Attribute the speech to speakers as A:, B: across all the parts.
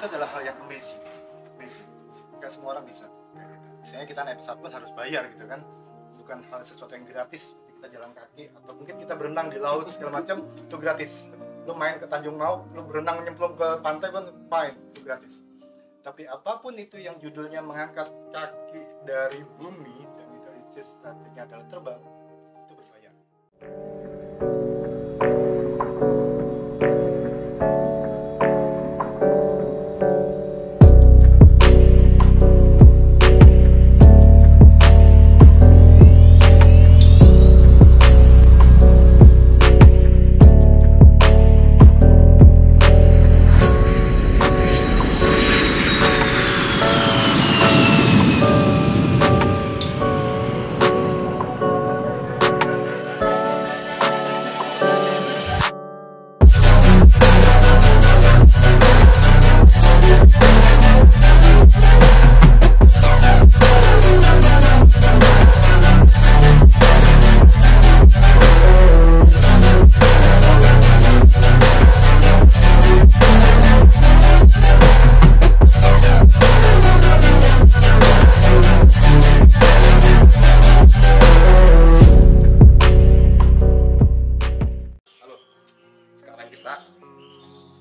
A: itu adalah hal yang amazing. Gak semua orang bisa kayak gitu. Misalnya kita naik pesawat pun harus bayar gitu kan, bukan hal sesuatu yang gratis. Kita jalan kaki atau mungkin kita berenang di laut segala macam itu gratis. Lu main ke Tanjung Mauk, lu berenang nyemplung ke pantai pun fine, itu gratis. Tapi apapun itu yang judulnya mengangkat kaki dari bumi dan itu artinya adalah terbang, itu berbayar.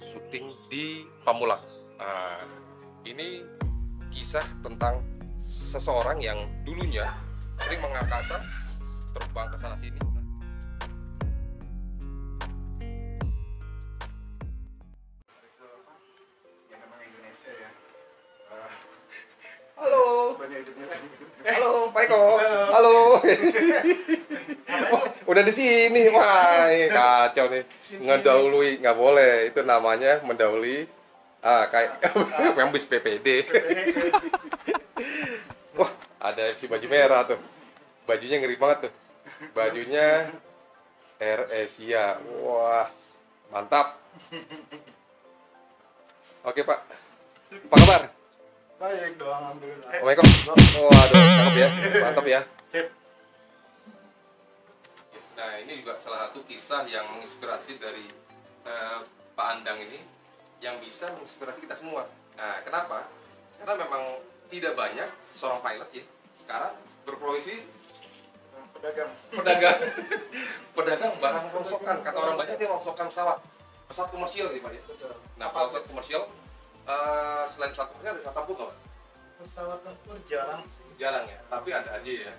B: Syuting di Pamulang. Nah, ini kisah tentang seseorang yang dulunya sering mengangkasa, terbang ke sana sini.
A: Ya memang Indonesia ya.
B: Halo.
A: Banyak hidupnya.
B: Halo, Pak Eko. Halo. Oh, udah di sini, wah, kacau nih. Ngedahului nggak boleh, itu namanya mendahului. Kayak yang bis PPD. Wah, ada FC baju merah tuh. Bajunya ngeri banget tuh. Bajunya Air Asia. Wah, mantap. Oke, Pak. Apa kabar?
A: Baik dong, alhamdulillah.
B: Assalamualaikum. Waduh, cakep ya. Mantap ya.
A: Sip.
B: Nah, ini juga salah satu kisah yang menginspirasi dari Pak Andang ini, yang bisa menginspirasi kita semua. Nah, kenapa? Karena memang tidak banyak seorang pilot ya sekarang berprofesi pedagang pedagang barang rongsokan. Kata orang banyak dia rongsokan pesawat komersial gitu Pak ya. Nah, pesawat komersial selain pesawat komersial ada pesawat tempur nggak Pak?
A: Pesawat tempur jarang sih.
B: Jarang ya, tapi ada aja ya.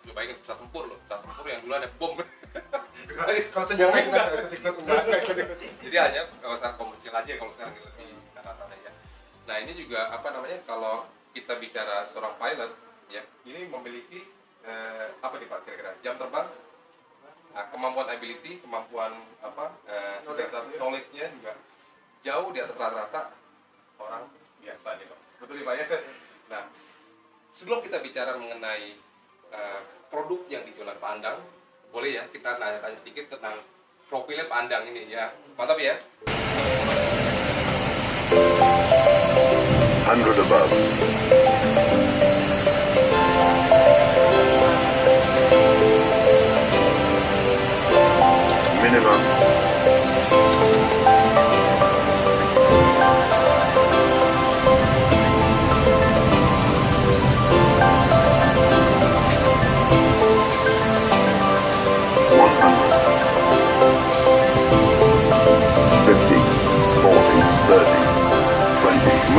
B: Coba bayangin pesawat tempur loh, pesawat tempur yang dulu ada bom.
A: Kalau sejauh ini nggak ikut-ikut.
B: Jadi hanya pesawat komersial aja kalau sekarang lebih kata-kata ya. Nah, ini juga apa namanya, kalau kita bicara seorang pilot ya, ini memiliki apa nih Pak kira-kira? Jam terbang, nah, kemampuan ability, kemampuan apa, knowledge-nya juga jauh di atas rata-rata orang biasa nih Pak. Betul ya Pak ya? Nah, sebelum kita bicara mengenai produk yang dijual Pak Andang, boleh ya kita tanya-tanya sedikit tentang profilnya Pak Andang ini ya. Mantap ya.
C: 100 above. Minimum.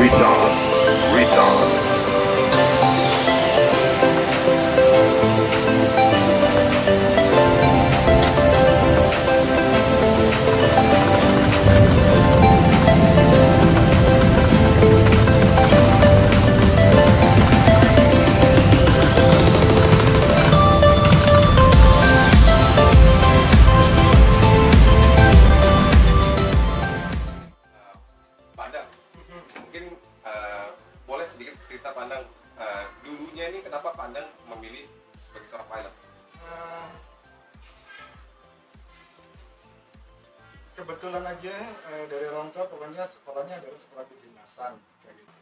C: Retard.
B: Pak Andang, mungkin boleh sedikit cerita Pak Andang, dulunya ini kenapa Pak Andang memilih sebagai seorang pilot?
A: Kebetulan aja dari orang tua pokoknya sekolahnya adalah sekolah kedinasan kayak gitu.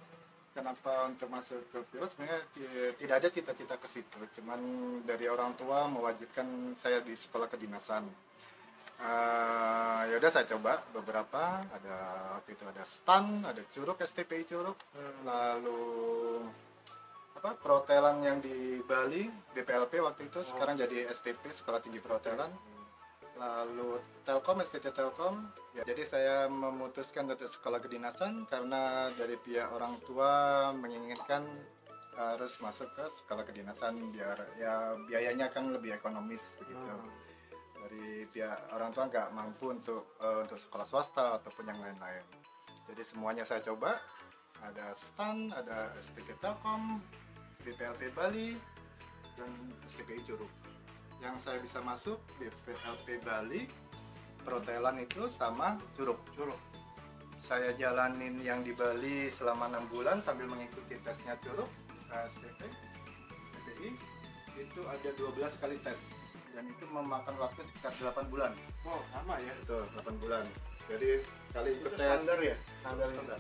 A: Kenapa untuk masuk ke pilot sebenarnya tidak ada cita-cita ke situ, cuman dari orang tua mewajibkan saya di sekolah kedinasan. Ya udah saya coba beberapa, ada waktu itu ada stun, ada curug, STPI curug, lalu apa perhotelan yang di Bali, BPLP waktu itu sekarang jadi STP, Sekolah Tinggi Perhotelan, lalu Telkom, STT Telkom. Ya, jadi saya memutuskan untuk sekolah kedinasan karena dari pihak orang tua menginginkan harus masuk ke sekolah kedinasan biar ya biayanya kan lebih ekonomis begitu. Dari pihak orang tua nggak mampu untuk sekolah swasta ataupun yang lain-lain. Jadi semuanya saya coba, ada STAN, ada STT Telkom, BPLP Bali, dan STPI Curug. Yang saya bisa masuk BPLP Bali, perhotelan itu sama Curug. Saya jalanin yang di Bali selama 6 bulan sambil mengikuti tesnya Curug, STPI, itu ada 12 kali tes. Dan itu memakan waktu sekitar 8 bulan.
D: Wow, lama ya.
A: Itu 8 bulan. Jadi sekali ikut
D: Itu
A: tes
D: standar ya?
A: standar.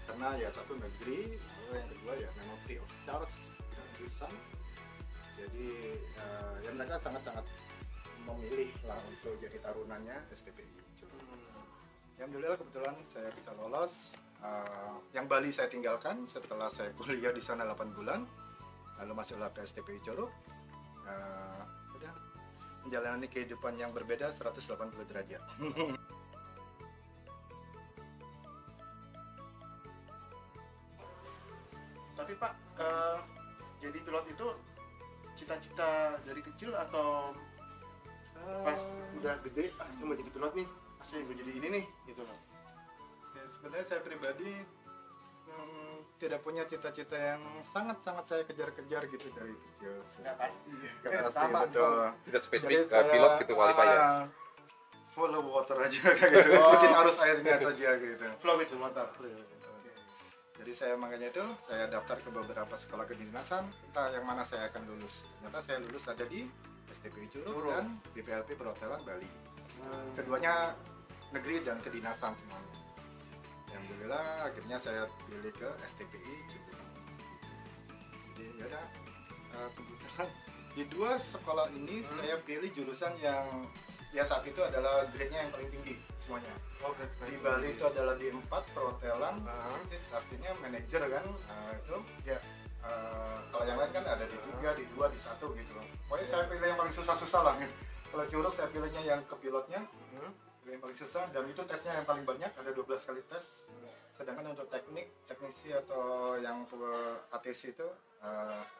A: Karena ya satu negeri, lalu yang kedua ya memang free of charge, gratisan. Jadi ya mereka sangat-sangat memilih lah untuk jadi tarunanya STPI. Ya, alhamdulillah kebetulan saya bisa lolos. Yang Bali saya tinggalkan setelah saya kuliah di sana 8 bulan, lalu masuklah ke STPI Curug. Udah menjalani kehidupan yang berbeda 180 derajat.
D: Tapi Pak, jadi pilot itu cita-cita dari kecil atau pas udah gede, saya mau jadi pilot nih, saya mau jadi ini nih, gitu loh.
A: Ya, sebenarnya saya pribadi tidak punya cita-cita yang sangat-sangat saya kejar-kejar gitu dari kecil.
D: Nggak pasti.
A: Nggak pasti,
D: Sama
A: betul.
D: dong.
B: Tidak spesifik
A: Jadi saya,
B: pilot gitu wali Pak ya.
A: Full of water aja kayak gitu. Ikutin arus airnya saja gitu.
D: Flow with the water.
A: Jadi saya makanya itu saya daftar ke beberapa sekolah kedinasan, entah yang mana saya akan lulus. Ternyata saya lulus ada di STPI Curug dan BPLP Perhotelan Bali. Keduanya negeri dan kedinasan semuanya. Alhamdulillah akhirnya saya pilih ke STPI Curug. Jadi ya udah kebetulan di dua sekolah ini saya pilih jurusan yang ya saat itu adalah grade-nya yang paling tinggi semuanya. Di Bali itu adalah di 4 perhotelan, itu artinya manajer kan, itu ya kalau yang lain kan ada di 3, di 2, di 1 gitu. Pokoknya saya pilih yang paling susah-susah lah. Kalau Curug saya pilihnya yang ke pilotnya, pilih yang paling susah, dan itu tesnya yang paling banyak, ada 12 kali tes. Sedangkan untuk teknisi atau yang ATC itu,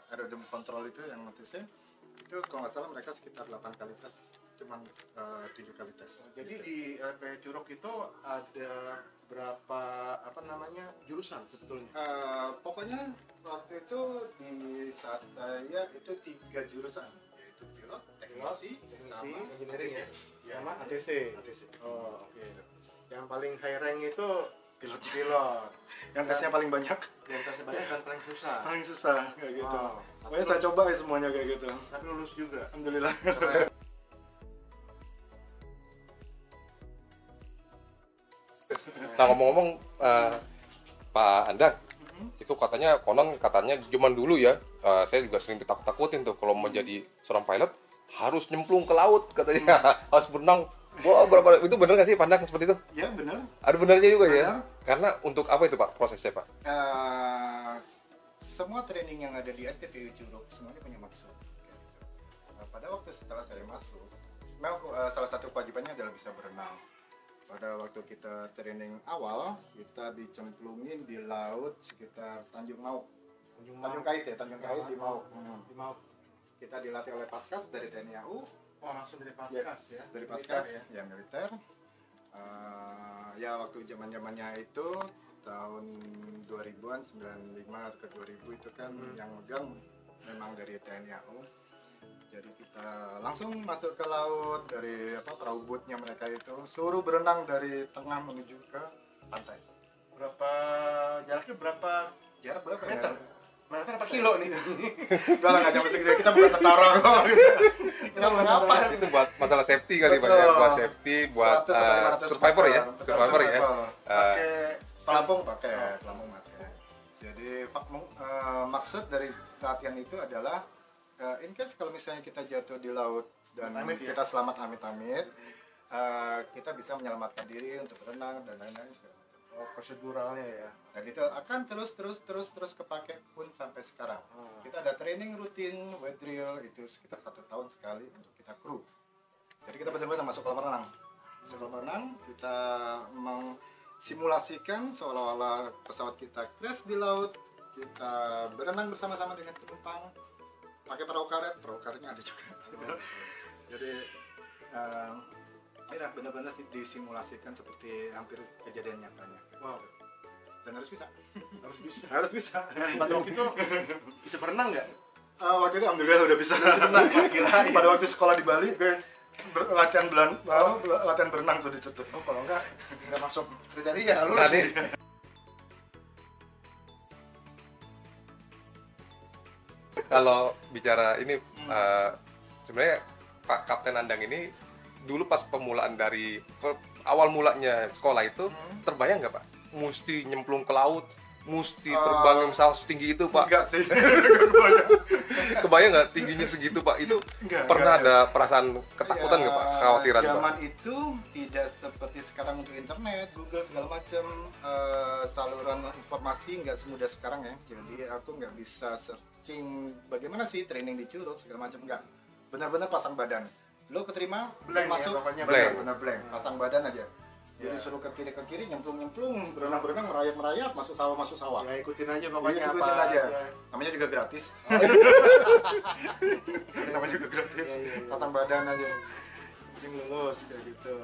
A: aerodrome control itu yang ATC, itu kalau nggak salah mereka sekitar 8 kali tes, cuman 7 kali tes.
D: Jadi di LP Curug itu ada berapa jurusan sebetulnya?
A: Pokoknya waktu itu di saat saya itu 3 jurusan, yaitu pilot, teknisi, sama
D: engineering ya,
A: ya,
D: sama ATC.
A: ATC.
D: Oh, oke. Yang paling high rank itu
A: Pilot.
D: pilot.
A: Yang tesnya paling banyak,
D: Yang tesnya banyak dan paling susah.
A: paling susah kayak gitu.
D: Oh,
A: Pokoknya saya coba ya semuanya kayak gitu.
D: tapi lulus juga.
A: Alhamdulillah.
B: Nah ngomong-ngomong Pak Andang, itu katanya zaman dulu ya, saya juga sering ditakut-takutin tuh kalau mau jadi seorang pilot harus nyemplung ke laut katanya, harus berenang. Wah, berapa itu bener nggak sih Pandang seperti itu?
A: Ya benar.
B: Ada benernya juga ya?
A: Benar.
B: Karena untuk apa itu Pak prosesnya Pak?
A: Semua training yang ada di STPI Curug semuanya punya maksud. Kayak gitu. Pada waktu setelah saya masuk, memang salah satu kewajibannya adalah bisa berenang. Pada waktu kita training awal, kita dicemplungin di laut sekitar Tanjung Mauk. Tanjung Kait ya, Tanjung Kait di Mauk.
D: Di Mauk.
A: Kita dilatih oleh Paskas dari TNI AU.
D: Oh, langsung dari Paskas ya.
A: Dari
D: Militer
A: Paskas
D: ya.
A: ya militer. Ya waktu zamannya itu tahun 2000-an, 95 ke 2000 itu kan yang megang memang dari TNI AU. Jadi kita langsung masuk ke laut dari perahu bootnya mereka itu, suruh berenang dari tengah menuju ke pantai.
D: Jaraknya berapa
A: Jarak berapa
D: meter?
A: ya?
D: Meter apa kilo nih?
A: Udah lah, nggak nyampe segitu, kita bukan tentara kok gitu. Kita bukan
D: Apa?
A: tentara.
B: Itu buat masalah safety kali Pak ya,
A: Betul.
B: buat safety, buat
A: 100 sampai 500
B: survivor ya,
A: meter.
B: survivor ya.
D: Pakai
A: Pelampung pakai, pelampung pakai. Jadi maksud dari latihan itu adalah in case kalau misalnya kita jatuh di laut dan
D: Amit-amit ya?
A: kita selamat amit-amit, kita bisa menyelamatkan diri untuk berenang dan lain-lain segala macam.
D: Oh, proseduralnya ya.
A: Dan itu akan terus kepake pun sampai sekarang. Kita ada training rutin, wet drill itu sekitar 1 tahun sekali untuk kita kru. Jadi kita benar-benar masuk kolam renang. Masuk kolam renang, kita simulasikan seolah-olah pesawat kita crash di laut. Kita berenang bersama-sama dengan penumpang, pakai perahu karetnya ada juga. Jadi ya benar-benar disimulasikan seperti hampir kejadian nyatanya.
D: Wow.
A: Dan harus bisa.
D: Harus bisa. Pada waktu itu bisa berenang nggak?
A: Waktu itu alhamdulillah udah bisa berenang. Pada waktu sekolah di Bali, gue latihan berenang tuh di situ.
D: Oh, kalau nggak masuk kriteria lu.
B: Tadi kalau bicara ini sebenarnya Pak Kapten Andang ini dulu pas pemulaan dari awal mulanya sekolah itu terbayang nggak Pak? Mesti nyemplung ke laut, mesti terbang yang pesawat setinggi itu Pak?
A: Enggak sih.
B: Kebayang nggak tingginya segitu Pak? Itu pernah ada perasaan ketakutan nggak Pak? Khawatiran Pak?
A: Zaman itu tidak seperti sekarang untuk internet, Google segala macam, saluran informasi nggak semudah sekarang ya. Jadi aku nggak bisa searching bagaimana sih training di Curug segala macam, nggak. Benar-benar pasang badan. Lo keterima,
D: Blank ya,
A: masuk,
D: pokoknya
A: benar blank, pasang badan aja. Jadi suruh ke kiri, nyemplung, berenang, merayap, masuk sawah.
D: Ya ikutin aja pokoknya
A: Ikutin
D: apa.
A: aja. Namanya juga gratis. Namanya juga gratis. Pasang badan aja. Penting lulus kayak gitu.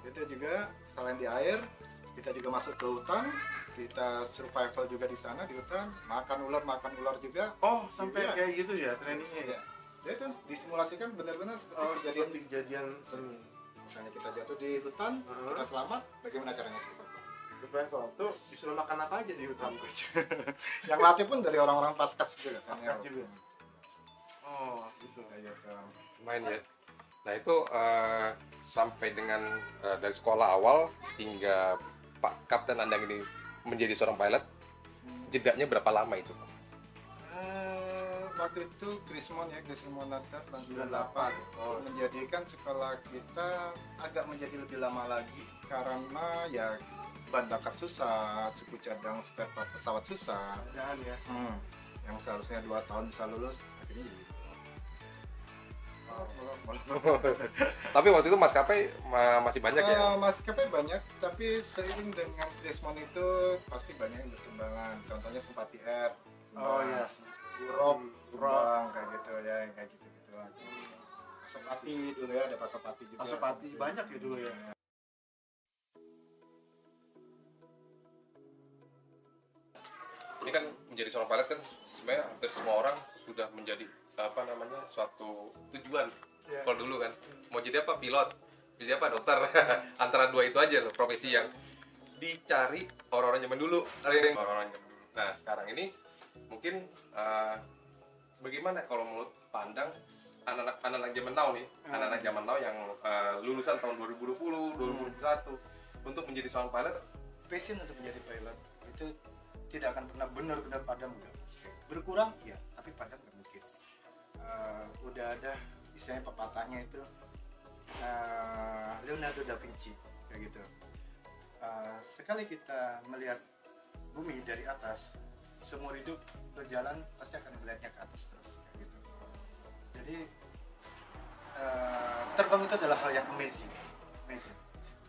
A: Itu juga selain di air, kita juga masuk ke hutan, kita survival juga di sana di hutan, makan ular juga.
D: Oh, sampai
A: Iya.
D: kayak gitu ya trainingnya ya.
A: Ya itu disimulasikan benar-benar seperti
D: Kejadian seni.
A: misalnya kita jatuh di hutan, kita selamat, bagaimana caranya survival?
D: Survival tuh disuruh makan apa aja di hutan?
A: Yang latih pun dari orang-orang paskas juga kan ya.
D: Paskas juga. Oh, gitu.
A: Kayak gitu.
B: Main ya. Nah itu sampai dengan dari sekolah awal hingga Pak Kapten Andang ini menjadi seorang pilot, jedanya berapa lama itu Pak?
A: Waktu itu Krismon Natas tahun 98
D: Oh.
A: menjadikan sekolah kita agak menjadi lebih lama lagi karena ya bahan bakar susah, suku cadang spare part pesawat susah.
D: Jangan ya.
A: Yang seharusnya 2 tahun bisa lulus akhirnya jadi
B: Tapi waktu itu maskapai masih banyak ya?
A: maskapai banyak, tapi seiring dengan Krismon itu pasti banyak yang bertumbangan. Contohnya Simpati Air,
D: Oh ya.
A: Urop, Turbang kayak gitu ya, kayak gitu-gitu. Pasopati dulu ya, ada Pasopati juga.
D: Pasopati banyak ya dulu ya.
B: Ini kan menjadi seorang pilot kan sebenarnya hampir semua orang sudah menjadi suatu tujuan. Kalau dulu kan mau jadi apa, pilot, jadi apa, dokter. Antara dua itu aja loh profesi yang dicari orang-orang zaman dulu. Nah sekarang ini mungkin bagaimana kalau menurut pandang anak-anak zaman now nih, anak-anak zaman now yang lulusan tahun 2020, 2021 untuk menjadi seorang pilot?
A: Passion untuk menjadi pilot itu tidak akan pernah benar-benar padam, enggak. Berkurang iya, tapi padam nggak mungkin. Udah ada istilahnya pepatahnya itu Leonardo da Vinci kayak gitu. Sekali kita melihat bumi dari atas, seumur hidup berjalan pasti akan melihatnya ke atas terus kayak gitu. Jadi terbang itu adalah hal yang amazing.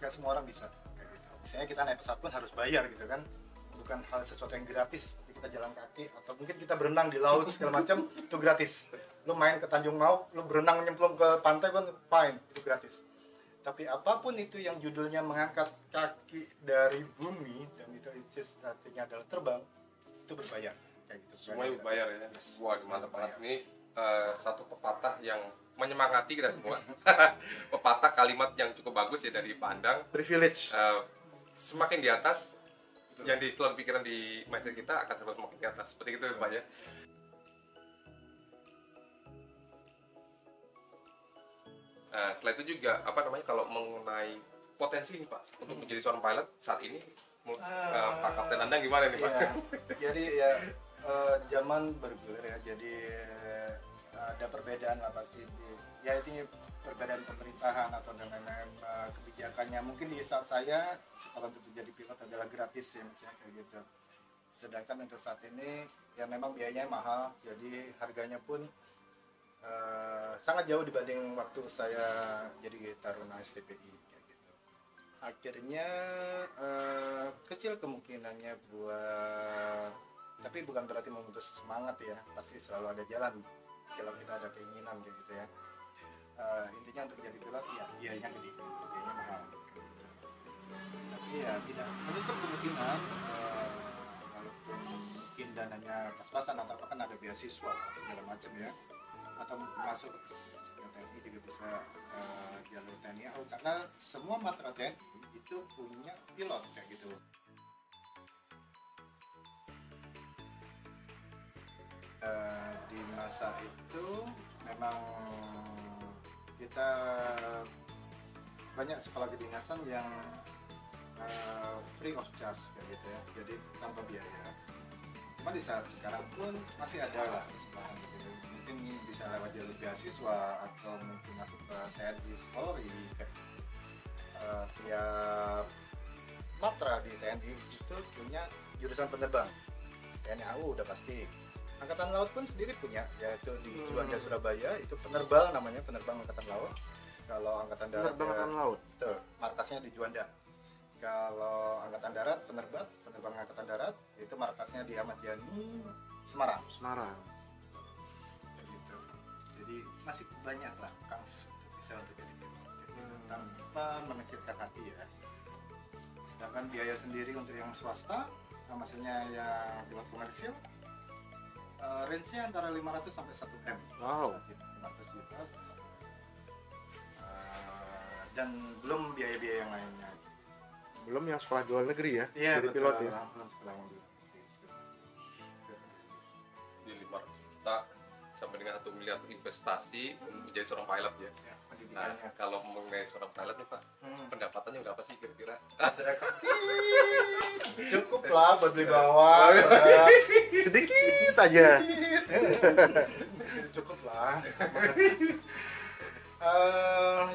A: Gak semua orang bisa kayak gitu. Misalnya kita naik pesawat pun harus bayar gitu kan, bukan hal sesuatu yang gratis. Seperti kita jalan kaki atau mungkin kita berenang di laut segala macam itu gratis. Lu main ke Tanjung Mauk, lu berenang nyemplung ke pantai pun fine, itu gratis. Tapi apapun itu yang judulnya mengangkat kaki dari bumi dan itu artinya adalah terbang, itu berbayar kayak gitu.
B: Semuanya berbayar ya. Wah mantap banget. Ini satu pepatah yang menyemangati kita semua. Pepatah kalimat yang cukup bagus ya dari Pandang.
D: Privilege.
B: Semakin di atas, yang di seluruh pikiran di mindset kita akan selalu semakin di atas. Seperti itu Pak ya. Setelah itu juga kalau mengenai potensi nih Pak untuk menjadi seorang pilot saat ini menurut Pak Kapten Andang gimana nih Pak?
A: Iya. Jadi ya zaman bergulir ya. Jadi ada perbedaan lah pasti ya ini perbedaan pemerintahan atau dengan kebijakannya. Mungkin di saat saya kalau untuk menjadi pilot adalah gratis ya misalnya kayak gitu, sedangkan untuk saat ini ya memang biayanya mahal, jadi harganya pun sangat jauh dibanding waktu saya jadi taruna STPI kayak gitu. Akhirnya kecil kemungkinannya buat, tapi bukan berarti memutus semangat ya, pasti selalu ada jalan kalau kita ada keinginan kayak gitu ya. Intinya untuk jadi pilot ya biayanya gede, biayanya mahal kayak gitu. Tapi ya tidak menutup kemungkinan walaupun mungkin dananya pas-pasan atau kan ada beasiswa segala macam ya, atau masuk ke TNI juga bisa jalur TNI AU, karena semua matra TNI itu punya pilot kayak gitu. Di masa itu memang kita banyak sekolah kedinasan yang free of charge kayak gitu ya, jadi tanpa biaya. Cuma di saat sekarang pun masih ada lah kesempatan gitu, mungkin bisa lewat jalur beasiswa atau mungkin masuk ke TNI Polri kayak tiap matra di TNI itu punya jurusan penerbang. TNI AU udah pasti, Angkatan Laut pun sendiri punya, yaitu di Juanda Surabaya itu penerbang, namanya penerbang Angkatan Laut. Kalau Angkatan Darat
D: Penerbang Angkatan Laut.
A: Betul, markasnya di Juanda. Kalau Angkatan Darat, penerbang Angkatan Darat itu markasnya di Ahmad Yani, Semarang.
D: Semarang.
A: Kayak gitu. Jadi masih banyak lah kans bisa untuk jadi pilot kayak gitu, tanpa mengecilkan hati ya. Sedangkan biaya sendiri untuk yang swasta, maksudnya yang pilot komersil, range-nya antara 500 sampai 1 M.
D: Wow.
A: 500 juta sampai 1 M. Dan belum biaya-biaya yang lainnya.
D: Belum yang sekolah luar negeri ya,
A: Iya,
D: jadi
A: betul.
D: pilot ya.
A: Belum sekolah mobil.
B: Di 500 juta sampai dengan 1 miliar untuk investasi menjadi seorang pilot ya.
A: Ya,
B: Nah,
A: pendidikannya.
B: kalau mengenai seorang pilot nih Pak, pendapatannya berapa sih kira-kira?
A: Cukup lah buat beli bawang.
D: Sedikit aja.
A: Cukup lah.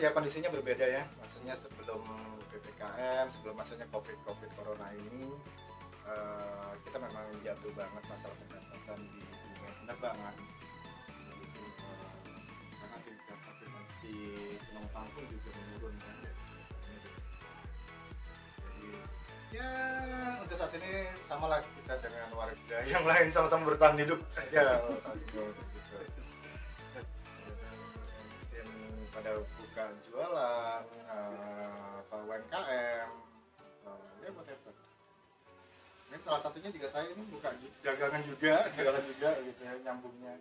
A: Ya kondisinya berbeda ya. Maksudnya sebelum PPKM, sebelum masuknya COVID Corona ini, kita memang jatuh banget masalah pendapatan di dunia penerbangan. Begitu, karena tingkat okupansi penumpang pun juga menurun kan. Jadi ya untuk saat ini samalah kita dengan warga yang lain, sama-sama bertahan hidup saja saat ini, gitu. Mungkin pada buka jualan atau UMKM ya whatever. Ini salah satunya juga saya ini buka dagangan juga, jualan juga gitu ya, nyambungnya.